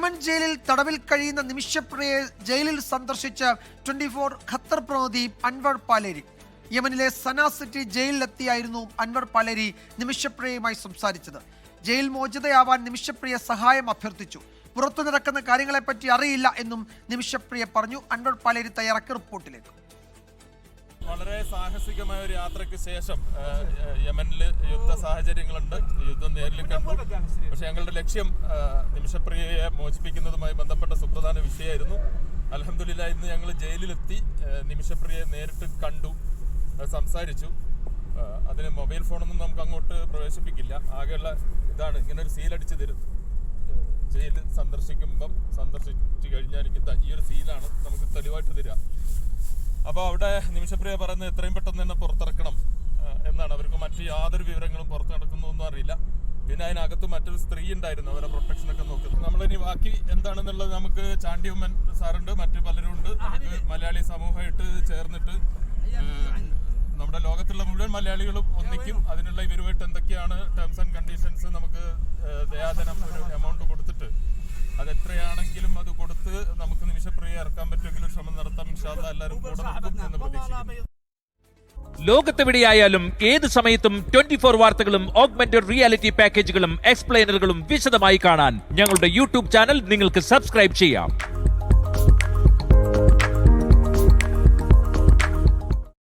Yemen ജയിലിൽ തടവിൽ കഴിയുന്ന നിമിഷപ്രിയയെ ജയിലിൽ സന്ദർശിച്ച 24 ഖത്തർ പ്രതിനിധി അൻവർ പാലേരി. യമനിലെ സനാ സിറ്റി ജയിലിലെത്തിയായിരുന്നു അൻവർ പാലേരി നിമിഷപ്രിയയുമായി സംസാരിച്ചത്. ജയിൽ മോചിതയാവാൻ നിമിഷപ്രിയ സഹായം അഭ്യർത്ഥിച്ചു. പുറത്തു നടക്കുന്ന കാര്യങ്ങളെപ്പറ്റി അറിയില്ല എന്നും നിമിഷപ്രിയ പറഞ്ഞു. അൻവർ പാലേരി തയ്യാറാക്കിയ റിപ്പോർട്ടിലേക്ക്. വളരെ സാഹസികമായ ഒരു യാത്രയ്ക്ക് ശേഷം യമനിൽ യുദ്ധ സാഹചര്യങ്ങളുണ്ട്, യുദ്ധം നേരിൽ കണ്ടു. പക്ഷെ ഞങ്ങളുടെ ലക്ഷ്യം നിമിഷപ്രിയയെ മോചിപ്പിക്കുന്നതുമായി ബന്ധപ്പെട്ട സുപ്രധാന വിഷയമായിരുന്നു. അൽഹംദുലില്ലാ ഇന്ന് ഞങ്ങൾ ജയിലിലെത്തി നിമിഷപ്രിയയെ നേരിട്ട് കണ്ടു, സംസാരിച്ചു. അതിന് മൊബൈൽ ഫോണൊന്നും നമുക്ക് അങ്ങോട്ട് പ്രവേശിപ്പിക്കില്ല. ആകെയുള്ള ഇതാണ്, ഇങ്ങനെ ഒരു സീലടിച്ച് തരും. ജയിൽ സന്ദർശിച്ചു കഴിഞ്ഞാൽ ഈ ഒരു സീലാണ് നമുക്ക് തെളിവായിട്ട് തരിക. അപ്പോൾ അവിടെ നിമിഷപ്രിയ പറയുന്നത് എത്രയും പെട്ടെന്ന് തന്നെ പുറത്തിറക്കണം എന്നാണ്. അവർക്ക് മറ്റ് യാതൊരു വിവരങ്ങളും പുറത്ത് നടക്കുന്നൊന്നും അറിയില്ല. പിന്നെ അതിനകത്ത് മറ്റൊരു സ്ത്രീ ഉണ്ടായിരുന്നു, അവരെ പ്രൊട്ടക്ഷനൊക്കെ നോക്കുന്നത്. നമ്മളിനി ബാക്കി എന്താണെന്നുള്ളത് നമുക്ക് ചാണ്ടി ഉമ്മൻ സാറുണ്ട്, മറ്റു പലരും ഉണ്ട്. നമുക്ക് മലയാളി സമൂഹമായിട്ട് ചേർന്നിട്ട് നമ്മുടെ ലോകത്തുള്ള മുഴുവൻ മലയാളികളും ഒന്നിക്കും. അതിനുള്ള ഇവരുമായിട്ട് എന്തൊക്കെയാണ് ടേംസ് ആൻഡ് കണ്ടീഷൻസ്, നമുക്ക് ദയാധനം ഒരു എമൗണ്ട് കൊടുത്തിട്ട് അതെത്രയാണെങ്കിലും അത് കൊടുത്ത് നമുക്ക് നിമിഷപ്രിയയെ ഇറക്കാൻ പറ്റുമെങ്കിലും ശ്രമം നടത്താം. ഇൻഷാ അല്ലാഹ് എല്ലാവരും കൂടെ നിൽക്കും എന്ന് പ്രതീക്ഷിക്കുന്നു. ലോകത്തെവിടെയായാലും ഏത് സമയത്തും 24 വാർത്തകളും ഓഗ്മെന്റഡ് റിയാലിറ്റി പാക്കേജുകളും എക്സ്പ്ലെയിനറുകളും വിശദമായി കാണാൻ ഞങ്ങളുടെ യൂട്യൂബ് ചാനൽ നിങ്ങൾക്ക് സബ്സ്ക്രൈബ് ചെയ്യാം.